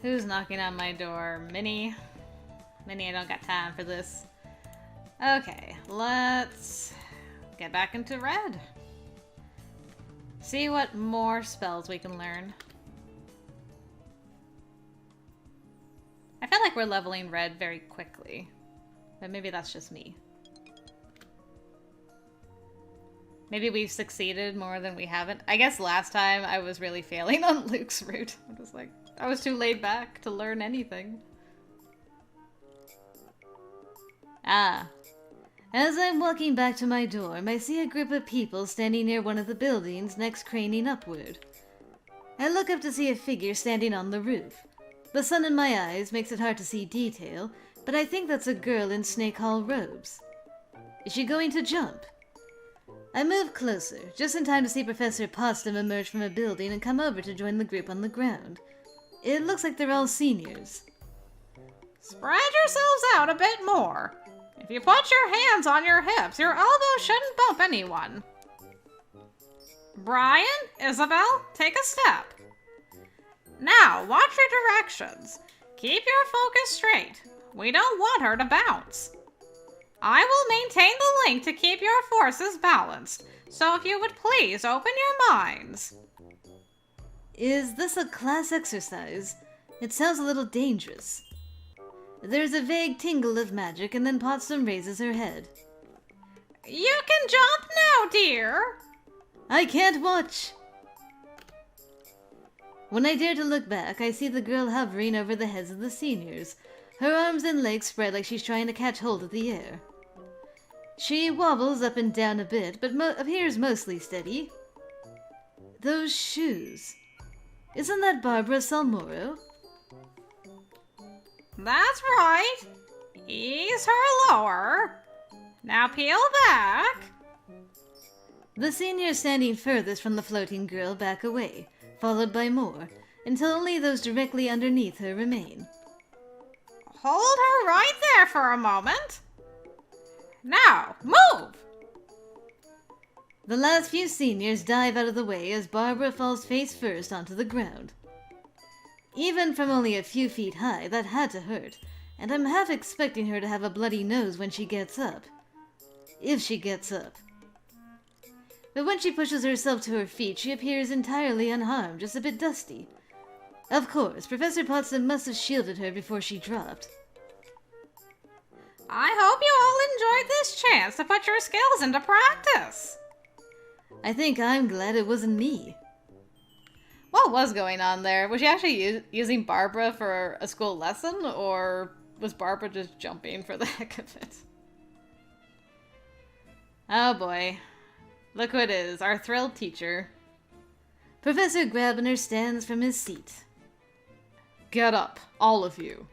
Who's knocking on my door? Minnie? Minnie, I don't got time for this. Okay, let's get back into red. See what more spells we can learn. I feel like we're leveling red very quickly, but maybe that's just me. Maybe we've succeeded more than we haven't. I guess last time I was really failing on Luke's route. I was too laid back to learn anything. Ah. As I'm walking back to my dorm, I see a group of people standing near one of the buildings, next craning upward. I look up to see a figure standing on the roof. The sun in my eyes makes it hard to see detail, but I think that's a girl in Snake Hall robes. Is she going to jump? I move closer, just in time to see Professor Potsdam emerge from a building and come over to join the group on the ground. It looks like they're all seniors. Spread yourselves out a bit more. If you put your hands on your hips, your elbows shouldn't bump anyone. Brian, Isabel, take a step. Now, watch your directions. Keep your focus straight. We don't want her to bounce. I will maintain the link to keep your forces balanced, so if you would please open your minds. Is this a class exercise? It sounds a little dangerous. There's a vague tingle of magic, and then Potsdam raises her head. You can jump now, dear. I can't watch. When I dare to look back, I see the girl hovering over the heads of the seniors, her arms and legs spread like she's trying to catch hold of the air. She wobbles up and down a bit, but appears mostly steady. Those shoes. Isn't that Barbara Salmoro? That's right. Ease her lower. Now peel back. The seniors standing furthest from the floating girl back away, followed by more, until only those directly underneath her remain. Hold her right there for a moment. Now, move! The last few seniors dive out of the way as Barbara falls face first onto the ground. Even from only a few feet high, that had to hurt, and I'm half expecting her to have a bloody nose when she gets up. If she gets up. But when she pushes herself to her feet, she appears entirely unharmed, just a bit dusty. Of course, Professor Potsdam must have shielded her before she dropped. I hope you all enjoyed this chance to put your skills into practice. I think I'm glad it wasn't me. What was going on there? Was she actually using Barbara for a school lesson, or was Barbara just jumping for the heck of it? Oh boy. Look who it is, our thrilled teacher. Professor Grabner stands from his seat. Get up, all of you.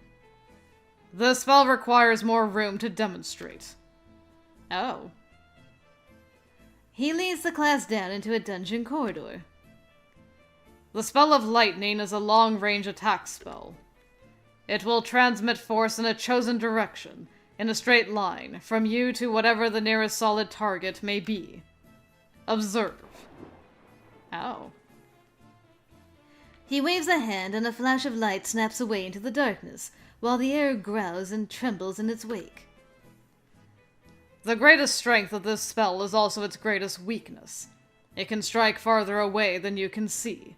The spell requires more room to demonstrate. Oh. He leads the class down into a dungeon corridor. The spell of lightning is a long-range attack spell. It will transmit force in a chosen direction, in a straight line, from you to whatever the nearest solid target may be. Observe. Oh. He waves a hand and a flash of light snaps away into the darkness, while the air growls and trembles in its wake. The greatest strength of this spell is also its greatest weakness. It can strike farther away than you can see.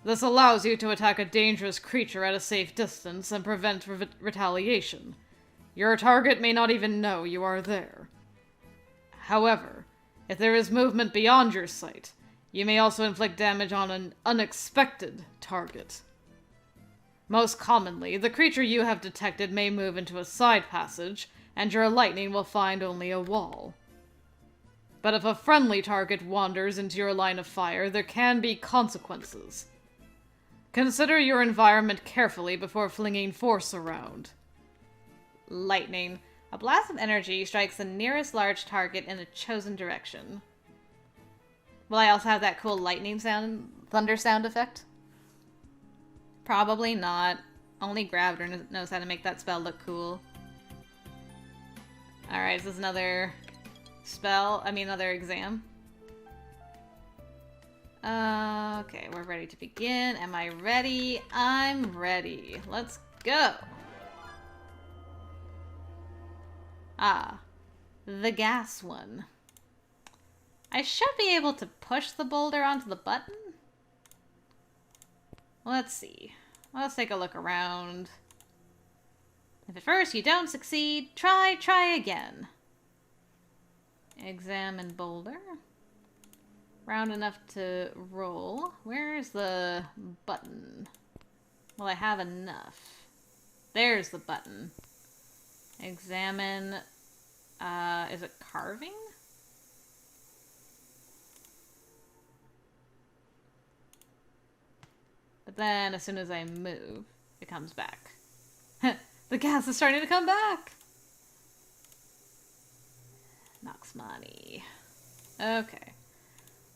This allows you to attack a dangerous creature at a safe distance and prevent retaliation. Your target may not even know you are there. However, if there is movement beyond your sight, you may also inflict damage on an unexpected target. Most commonly, the creature you have detected may move into a side passage, and your lightning will find only a wall. But if a friendly target wanders into your line of fire, there can be consequences. Consider your environment carefully before flinging force around. Lightning. A blast of energy strikes the nearest large target in a chosen direction. Will I also have that cool lightning sound, thunder sound effect? Probably not. Only Grabner knows how to make that spell look cool. Alright, is this another spell? Another exam? Okay, we're ready to begin. Am I ready? I'm ready. Let's go. Ah, the gas one. I should be able to push the boulder onto the button. Let's see. Let's take a look around. If at first you don't succeed, try again. Examine boulder. Round enough to roll. Where's the button? Well, I have enough. There's the button. Examine, is it carving? But then, as soon as I move, it comes back. The gas is starting to come back! Knocks money. Okay.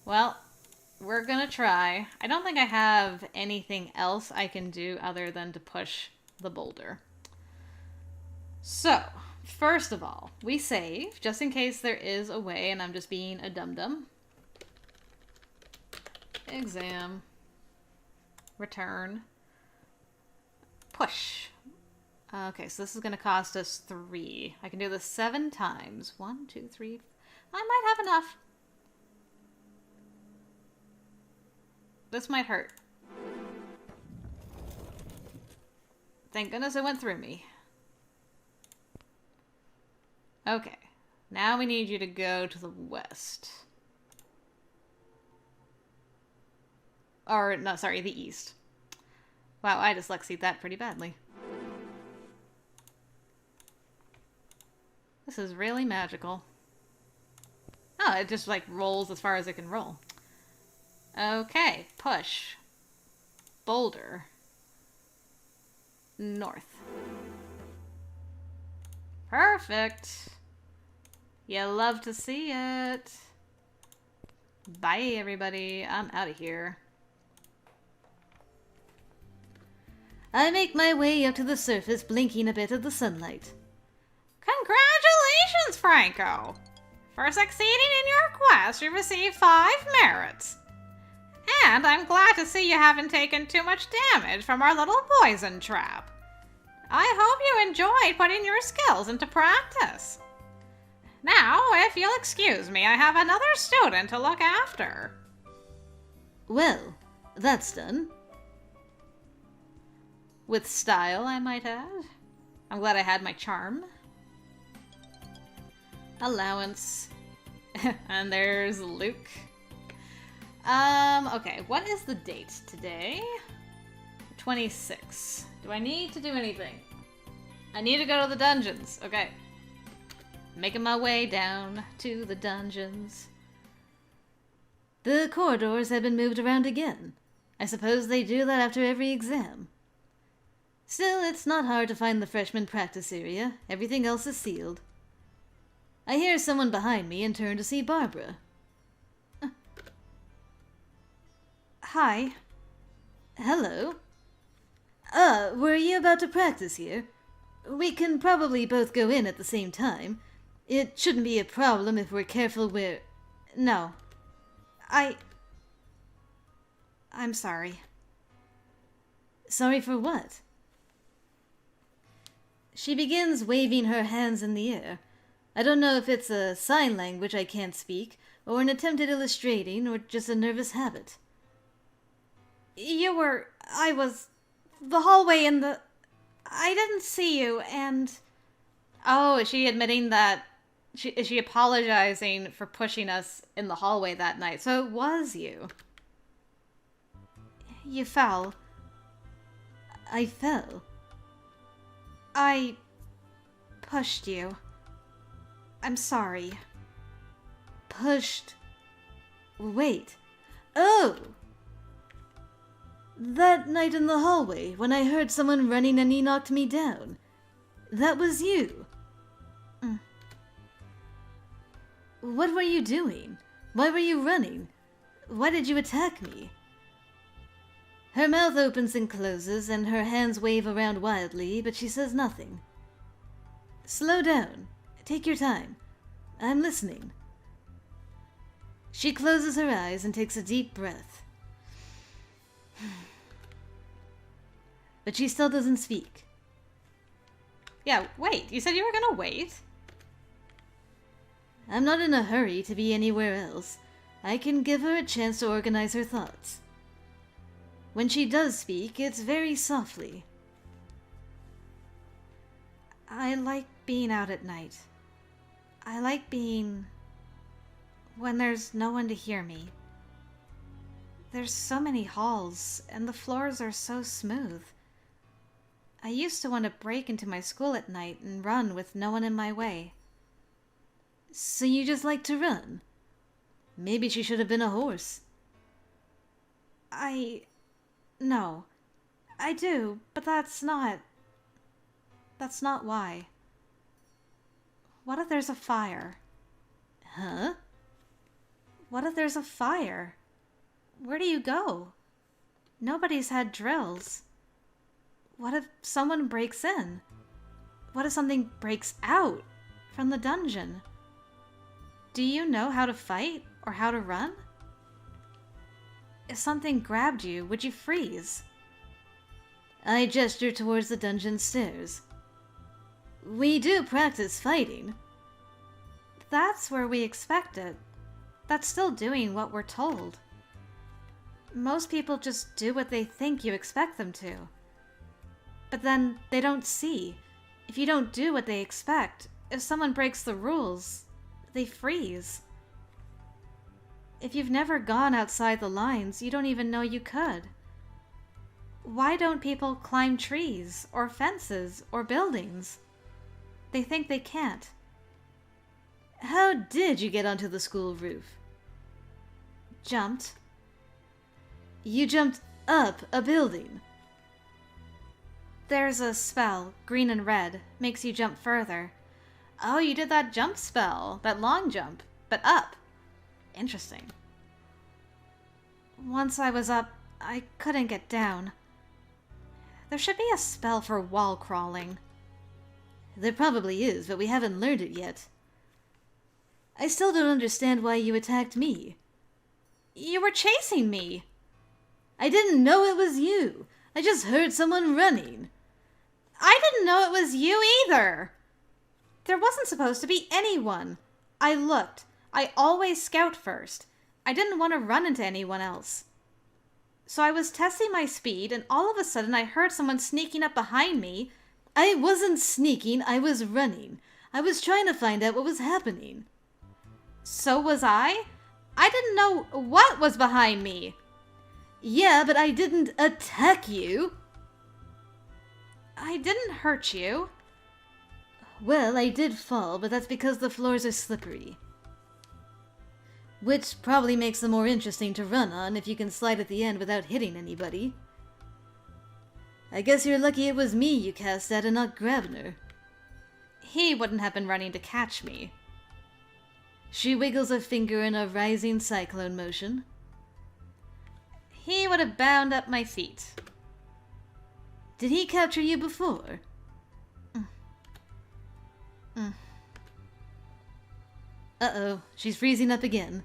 Well, we're gonna try. I don't think I have anything else I can do other than to push the boulder. So, first of all, we save, just in case there is a way and I'm just being a dum-dum. Exam. Return. Push. Okay, so this is going to cost us 3. I can do this 7 times. 1, 2, 3. I might have enough. This might hurt. Thank goodness it went through me. Okay, now we need you to go to the west. Or, no, sorry, the east. Wow, I dyslexied that pretty badly. This is really magical. Oh, it just, like, rolls as far as it can roll. Okay, push. Boulder. North. Perfect. You love to see it. Bye, everybody. I'm out of here. I make my way up to the surface, blinking a bit at the sunlight. Congratulations, Franco! For succeeding in your quest, you receive 5 merits. And I'm glad to see you haven't taken too much damage from our little poison trap. I hope you enjoyed putting your skills into practice. Now, if you'll excuse me, I have another student to look after. Well, that's done. With style, I might add. I'm glad I had my charm. Allowance. And there's Luke. Okay, what is the date today? 26. Do I need to do anything? I need to go to the dungeons. Okay. Making my way down to the dungeons. The corridors have been moved around again. I suppose they do that after every exam. Still, it's not hard to find the freshman practice area. Everything else is sealed. I hear someone behind me and turn to see Barbara. Hi. Hello. Were you about to practice here? We can probably both go in at the same time. It shouldn't be a problem if we're careful where... No. I'm sorry. Sorry for what? She begins waving her hands in the air. I don't know if it's a sign language I can't speak, or an attempt at illustrating, or just a nervous habit. I was... The hallway in the... I didn't see you, and... Oh, is she admitting that... Is she apologizing for pushing us in the hallway that night? So it was you. You fell. I fell. I... pushed you. I'm sorry. Pushed... Wait. Oh! That night in the hallway, when I heard someone running and he knocked me down. That was you. What were you doing? Why were you running? Why did you attack me? Her mouth opens and closes, and her hands wave around wildly, but she says nothing. Slow down. Take your time. I'm listening. She closes her eyes and takes a deep breath. But she still doesn't speak. Yeah, wait, you said you were gonna wait? I'm not in a hurry to be anywhere else. I can give her a chance to organize her thoughts. When she does speak, it's very softly. I like being out at night. I like being... when there's no one to hear me. There's so many halls, and the floors are so smooth. I used to want to break into my school at night and run with no one in my way. So you just like to run? Maybe she should have been a horse. No. I do, but that's not why. What if there's a fire? Huh? What if there's a fire? Where do you go? Nobody's had drills. What if someone breaks in? What if something breaks out from the dungeon? Do you know how to fight or how to run? If something grabbed you, would you freeze? I gesture towards the dungeon stairs. We do practice fighting. That's where we expect it. That's still doing what we're told. Most people just do what they think you expect them to. But then they don't see. If you don't do what they expect, if someone breaks the rules, they freeze. If you've never gone outside the lines, you don't even know you could. Why don't people climb trees or fences or buildings? They think they can't. How did you get onto the school roof? Jumped. You jumped up a building. There's a spell, green and red, makes you jump further. Oh, you did that jump spell, that long jump, but up. Interesting. Once I was up, I couldn't get down. There should be a spell for wall crawling. There probably is, but we haven't learned it yet. I still don't understand why you attacked me. You were chasing me. I didn't know it was you. I just heard someone running. I didn't know it was you either. There wasn't supposed to be anyone. I looked. I always scout first. I didn't want to run into anyone else. So I was testing my speed, and all of a sudden I heard someone sneaking up behind me. I wasn't sneaking, I was running. I was trying to find out what was happening. So was I? I didn't know what was behind me. Yeah, but I didn't attack you. I didn't hurt you. Well, I did fall, but that's because the floors are slippery. Which probably makes them more interesting to run on if you can slide at the end without hitting anybody. I guess you're lucky it was me you cast at and not Grabner. He wouldn't have been running to catch me. She wiggles a finger in a rising cyclone motion. He would have bound up my feet. Did he capture you before? Uh-oh, she's freezing up again.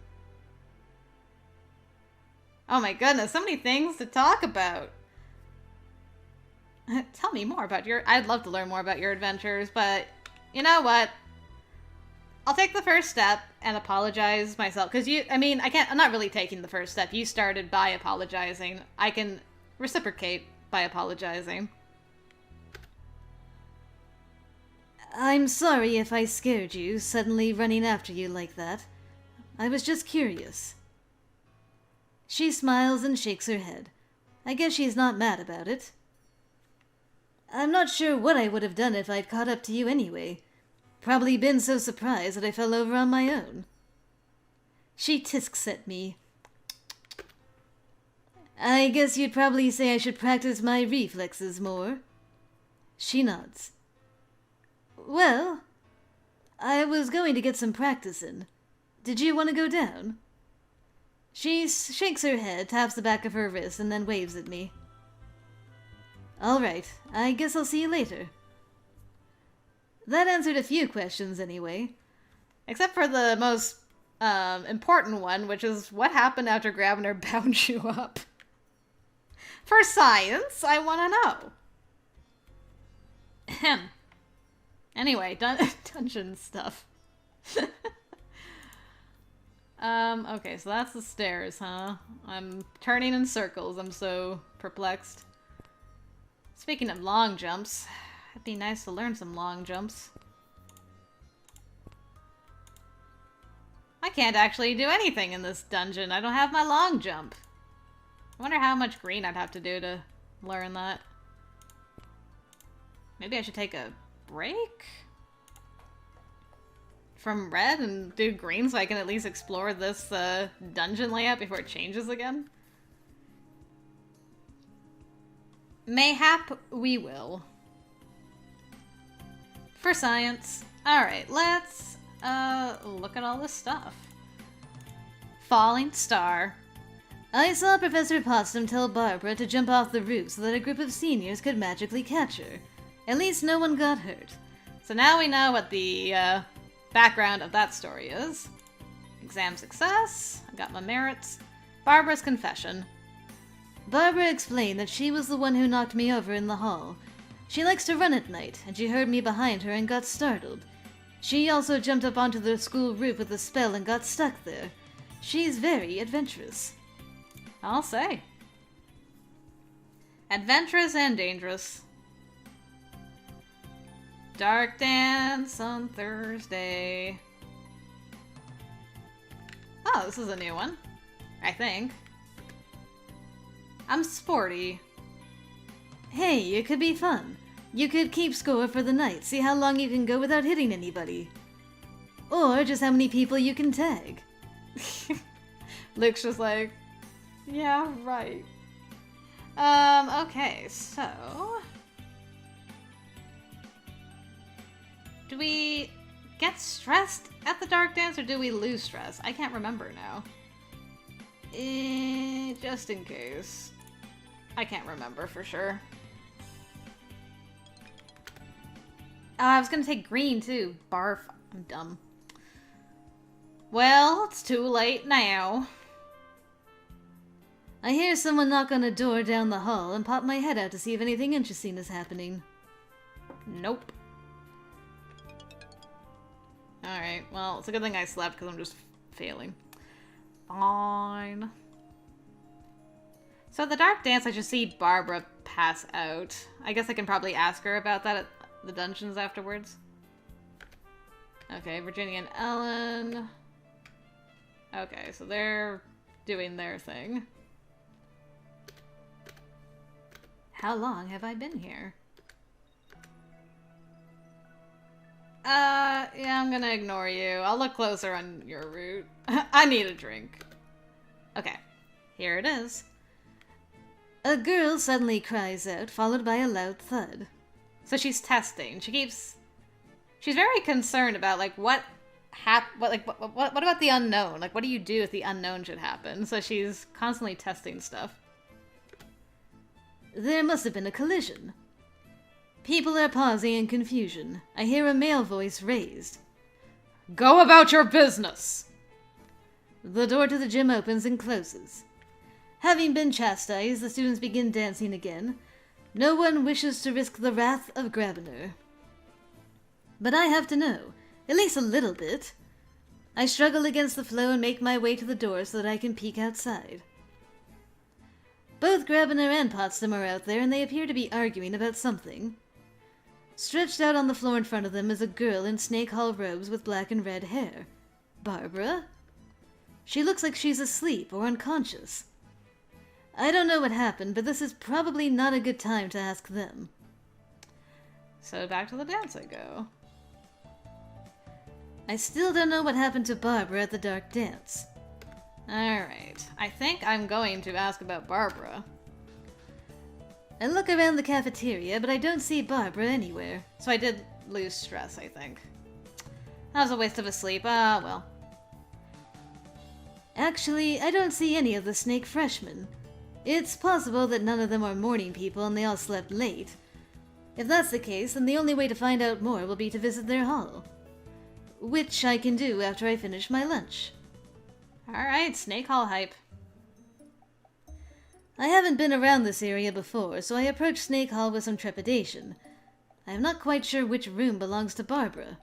Oh my goodness, so many things to talk about. Tell me more about I'd love to learn more about your adventures, but you know what? I'll take the first step and apologize myself. Because I'm not really taking the first step. You started by apologizing. I can reciprocate by apologizing. I'm sorry if I scared you, suddenly running after you like that. I was just curious. She smiles and shakes her head. I guess she's not mad about it. I'm not sure what I would have done if I'd caught up to you anyway. Probably been so surprised that I fell over on my own. She tisks at me. I guess you'd probably say I should practice my reflexes more. She nods. Well, I was going to get some practice in. Did you want to go down? She shakes her head, taps the back of her wrist, and then waves at me. All right, I guess I'll see you later. That answered a few questions anyway. Except for the most important one, which is what happened after Grabner bound you up. For science, I want to know. Ahem. Anyway, dungeon stuff. Okay, so that's the stairs, huh? I'm turning in circles. I'm so perplexed. Speaking of long jumps, it'd be nice to learn some long jumps. I can't actually do anything in this dungeon. I don't have my long jump. I wonder how much green I'd have to do to learn that. Maybe I should take a break from red and do green so I can at least explore this dungeon layout before it changes again. Mayhap we will. For science. Alright, let's look at all this stuff. Falling star. I saw Professor Potsdam tell Barbara to jump off the roof so that a group of seniors could magically catch her. At least no one got hurt. So now we know what the background of that story is. Exam success. I got my merits. Barbara's confession. Barbara explained that she was the one who knocked me over in the hall. She likes to run at night, and she heard me behind her and got startled. She also jumped up onto the school roof with a spell and got stuck there. She's very adventurous. I'll say. Adventurous and dangerous. Dark dance on Thursday. Oh, this is a new one. I think. I'm sporty. Hey, it could be fun. You could keep score for the night, see how long you can go without hitting anybody. Or just how many people you can tag. Luke's just like, yeah, right. Okay, so... do we get stressed at the dark dance, or do we lose stress? I can't remember now. Just in case. I can't remember for sure. Oh, I was gonna take green too. Barf. I'm dumb. Well, it's too late now. I hear someone knock on a door down the hall and pop my head out to see if anything interesting is happening. Nope. Alright, well, it's a good thing I slept because I'm just failing. Fine. So at the dark dance, I just see Barbara pass out. I guess I can probably ask her about that at the dungeons afterwards. Okay, Virginia and Ellen. Okay, so they're doing their thing. How long have I been here? Yeah, I'm gonna ignore you. I'll look closer on your route. I need a drink. Okay, here it is. A girl suddenly cries out, followed by a loud thud. So she's testing. She's very concerned about, like, what about the unknown? Like, what do you do if the unknown should happen? So she's constantly testing stuff. There must have been a collision. People are pausing in confusion. I hear a male voice raised. Go about your business! The door to the gym opens and closes. Having been chastised, the students begin dancing again. No one wishes to risk the wrath of Grabner. But I have to know, at least a little bit. I struggle against the flow and make my way to the door so that I can peek outside. Both Grabner and Potsdam are out there, and they appear to be arguing about something. Stretched out on the floor in front of them is a girl in Snake Hall robes with black and red hair. Barbara? She looks like she's asleep or unconscious. I don't know what happened, but this is probably not a good time to ask them. So back to the dance I go. I still don't know what happened to Barbara at the dark dance. Alright, I think I'm going to ask about Barbara. I look around the cafeteria, but I don't see Barbara anywhere. So I did lose stress, I think. That was a waste of a sleep. Ah, well. Actually, I don't see any of the snake freshmen. It's possible that none of them are morning people and they all slept late. If that's the case, then the only way to find out more will be to visit their hall. Which I can do after I finish my lunch. Alright, Snake Hall hype. I haven't been around this area before, so I approached Snake Hall with some trepidation. I am not quite sure which room belongs to Barbara.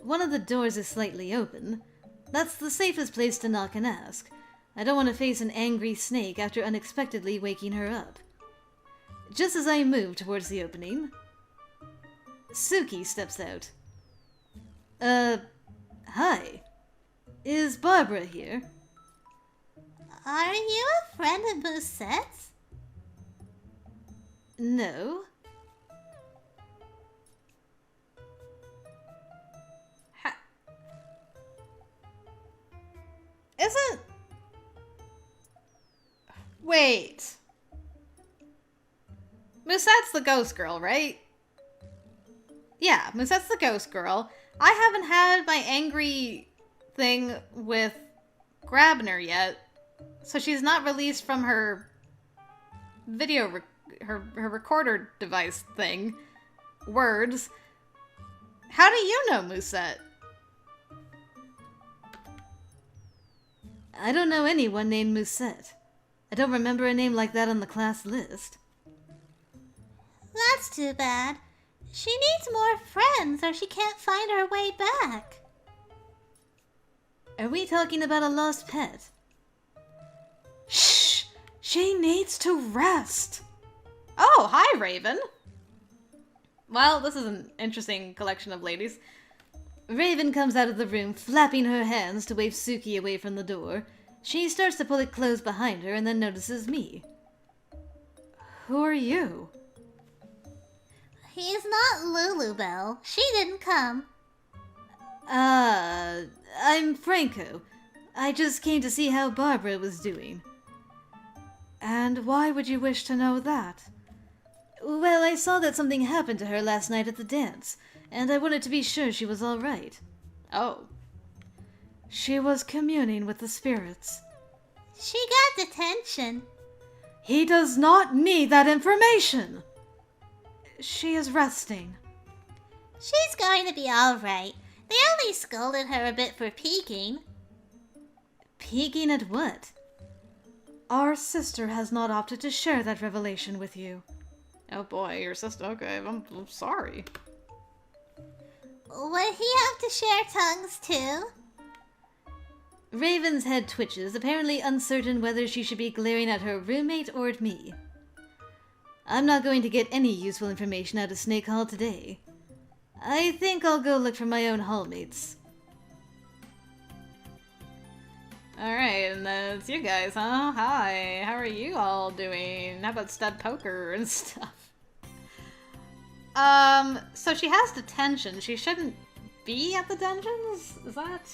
One of the doors is slightly open. That's the safest place to knock and ask. I don't want to face an angry snake after unexpectedly waking her up. Just as I move towards the opening, Suki steps out. Hi. Is Barbara here? Are you a friend of Moussette's? No. Isn't... Wait. Moussette's the ghost girl, right? Yeah, Moussette's the ghost girl. I haven't had my angry thing with Grabner yet, so she's not released from her video, her recorder device thing. Words. How do you know Moussette? I don't know anyone named Moussette. I don't remember a name like that on the class list. That's too bad. She needs more friends or she can't find her way back. Are we talking about a lost pet? Shh! She needs to rest. Oh, hi, Raven. Well, this is an interesting collection of ladies. Raven comes out of the room, flapping her hands to wave Suki away from the door. She starts to pull it closed behind her and then notices me. Who are you? He's not Lulubelle. She didn't come. I'm Franco. I just came to see how Barbara was doing. And why would you wish to know that? Well, I saw that something happened to her last night at the dance, and I wanted to be sure she was all right. Oh. She was communing with the spirits. She got detention. He does not need that information. She is resting. She's going to be all right. They only scolded her a bit for peeking. Peeking at what? Our sister has not opted to share that revelation with you. Oh boy, your sister. Okay, I'm sorry. Would he have to share tongues too? Raven's head twitches, apparently uncertain whether she should be glaring at her roommate or at me. I'm not going to get any useful information out of Snake Hall today. I think I'll go look for my own hallmates. Alright, and that's you guys, huh? Hi, how are you all doing? How about stud poker and stuff? So she has detention. She shouldn't be at the dungeons? Is that...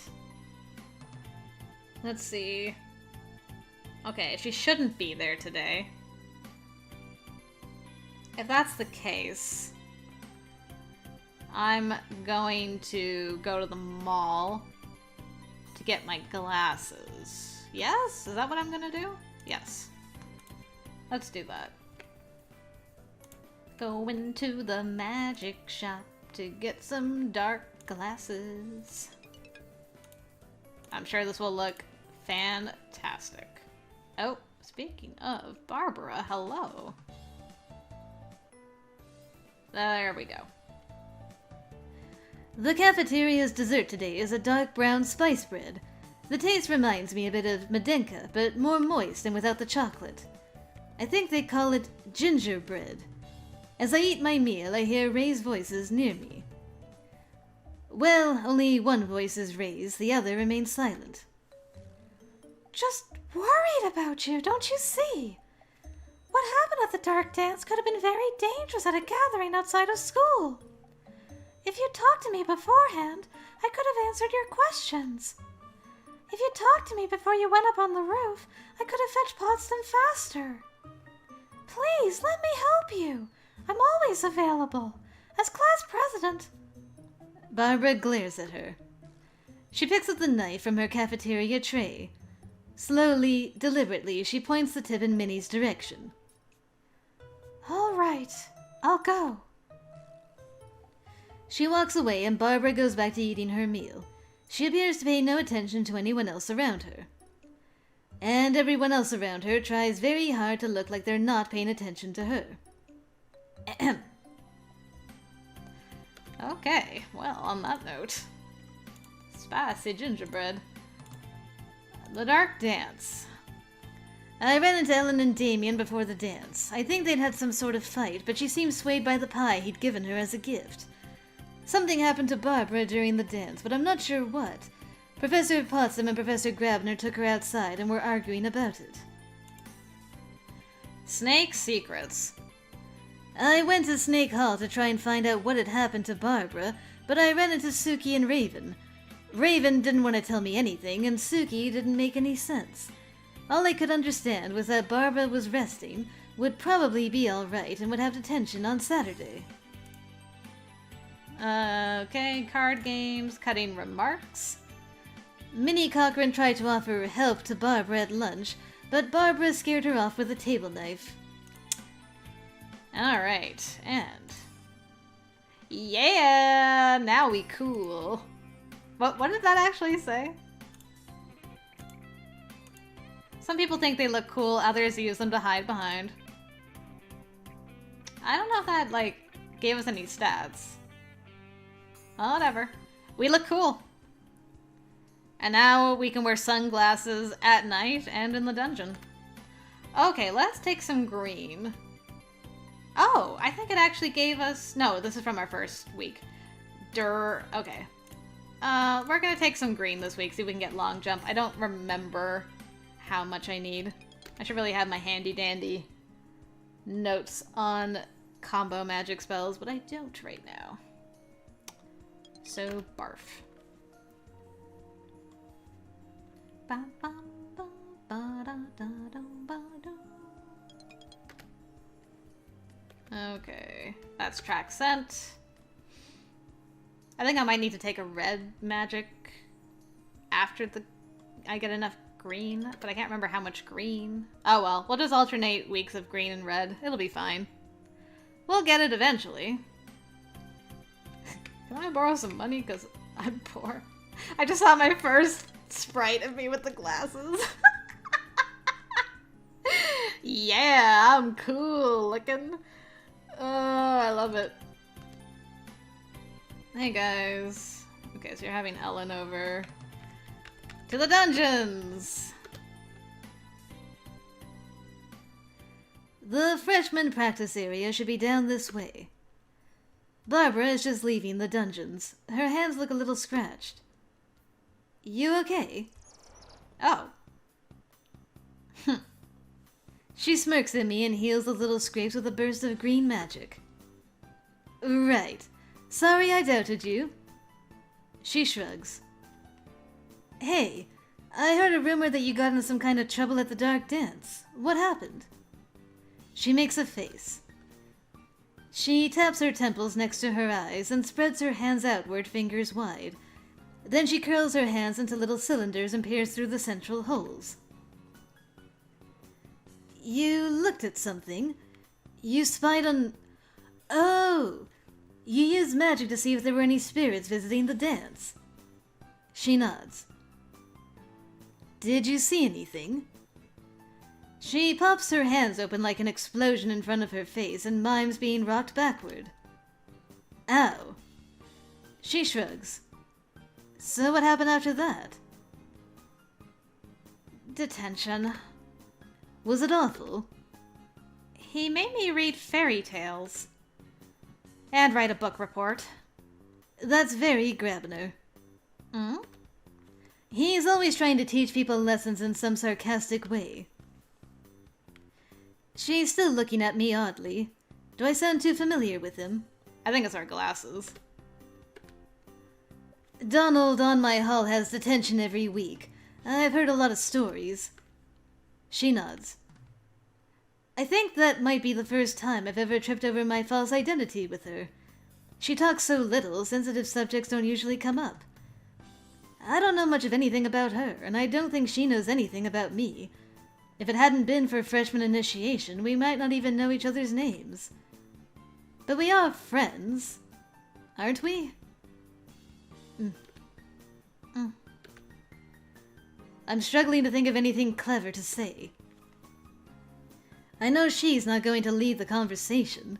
Let's see. Okay, she shouldn't be there today. If that's the case, I'm going to go to the mall to get my glasses. Yes? Is that what I'm gonna do? Yes. Let's do that. Going to the magic shop to get some dark glasses. I'm sure this will look fantastic. Oh, speaking of Barbara, hello. There we go. The cafeteria's dessert today is a dark brown spice bread. The taste reminds me a bit of Medenka, but more moist and without the chocolate. I think they call it gingerbread. As I eat my meal, I hear raised voices near me. Well, only one voice is raised, the other remains silent. Just worried about you, don't you see? What happened at the dark dance could have been very dangerous at a gathering outside of school. If you talked to me beforehand, I could have answered your questions. If you talked to me before you went up on the roof, I could have fetched Potsdam faster. Please, let me help you. I'm always available. As class president... Barbara glares at her. She picks up the knife from her cafeteria tray. Slowly, deliberately, she points the tip in Minnie's direction. All right, I'll go. She walks away and Barbara goes back to eating her meal. She appears to pay no attention to anyone else around her. And everyone else around her tries very hard to look like they're not paying attention to her. Ahem. Okay, well, on that note. Spicy gingerbread. The Dark Dance. I ran into Ellen and Damien before the dance. I think they'd had some sort of fight, but she seemed swayed by the pie he'd given her as a gift. Something happened to Barbara during the dance, but I'm not sure what. Professor Potsdam and Professor Grabner took her outside and were arguing about it. Snake Secrets. I went to Snake Hall to try and find out what had happened to Barbara, but I ran into Suki and Raven. Raven didn't want to tell me anything, and Suki didn't make any sense. All I could understand was that Barbara was resting, would probably be alright, and would have detention on Saturday. Okay, card games, cutting remarks. Minnie Cochran tried to offer help to Barbara at lunch, but Barbara scared her off with a table knife. Alright, and... Yeah! Now we cool. What did that actually say? Some people think they look cool, others use them to hide behind. I don't know if that, like, gave us any stats. Well, whatever. We look cool. And now we can wear sunglasses at night and in the dungeon. Okay, let's take some green. Oh, I think it actually gave us... No, this is from our first week. Okay. We're gonna take some green this week, see if we can get long jump. I don't remember how much I need. I should really have my handy dandy notes on combo magic spells, but I don't right now. So, barf. Okay, that's track sent. I think I might need to take a red magic after I get enough green, but I can't remember how much green. Oh well, we'll just alternate weeks of green and red. It'll be fine. We'll get it eventually. Can I borrow some money? Because I'm poor. I just saw my first sprite of me with the glasses. Yeah, I'm cool looking. Oh, I love it. Hey guys. Okay, so you're having Ellen over. To the dungeons! The freshman practice area should be down this way. Barbara is just leaving the dungeons. Her hands look a little scratched. You okay? Oh. She smirks at me and heals the little scrapes with a burst of green magic. Right. Sorry I doubted you. She shrugs. Hey, I heard a rumor that you got into some kind of trouble at the Dark Dance. What happened? She makes a face. She taps her temples next to her eyes and spreads her hands outward, fingers wide. Then she curls her hands into little cylinders and peers through the central holes. You looked at something. You spied on... Oh! You used magic to see if there were any spirits visiting the dance. She nods. Did you see anything? She pops her hands open like an explosion in front of her face and mimes being rocked backward. Ow. She shrugs. So what happened after that? Detention. Was it awful? He made me read fairy tales. And write a book report. That's very Grabner. Hmm? He's always trying to teach people lessons in some sarcastic way. She's still looking at me oddly. Do I sound too familiar with him? I think it's our glasses. Donald on my hall has detention every week. I've heard a lot of stories. She nods. I think that might be the first time I've ever tripped over my false identity with her. She talks so little, sensitive subjects don't usually come up. I don't know much of anything about her, and I don't think she knows anything about me. If it hadn't been for freshman initiation, we might not even know each other's names. But we are friends, aren't we? I'm struggling to think of anything clever to say. I know she's not going to lead the conversation.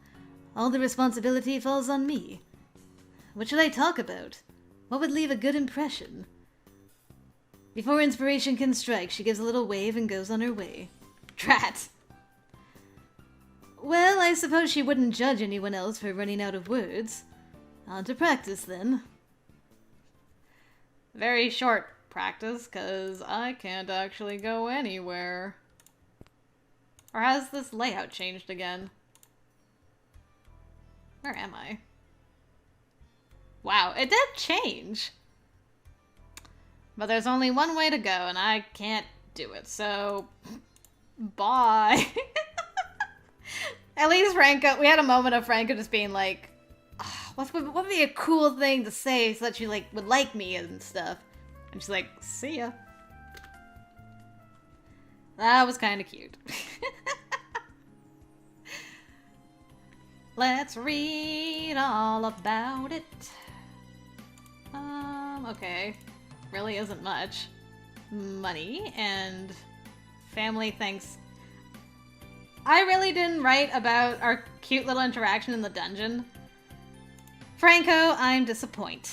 All the responsibility falls on me. What should I talk about? What would leave a good impression? Before inspiration can strike, she gives a little wave and goes on her way. Drat! Well, I suppose she wouldn't judge anyone else for running out of words. On to practice, then. Very short practice, because I can't actually go anywhere. Or has this layout changed again? Where am I? Wow, it did change! But there's only one way to go, and I can't do it, so... Bye! At least Franco, we had a moment of Franco just being like, oh, what would be a cool thing to say so that she like would like me and stuff. And she's like, see ya. That was kind of cute. Let's read all about it. Okay. Really isn't much. Money and family thanks. I really didn't write about our cute little interaction in the dungeon. Franco, I'm disappointed.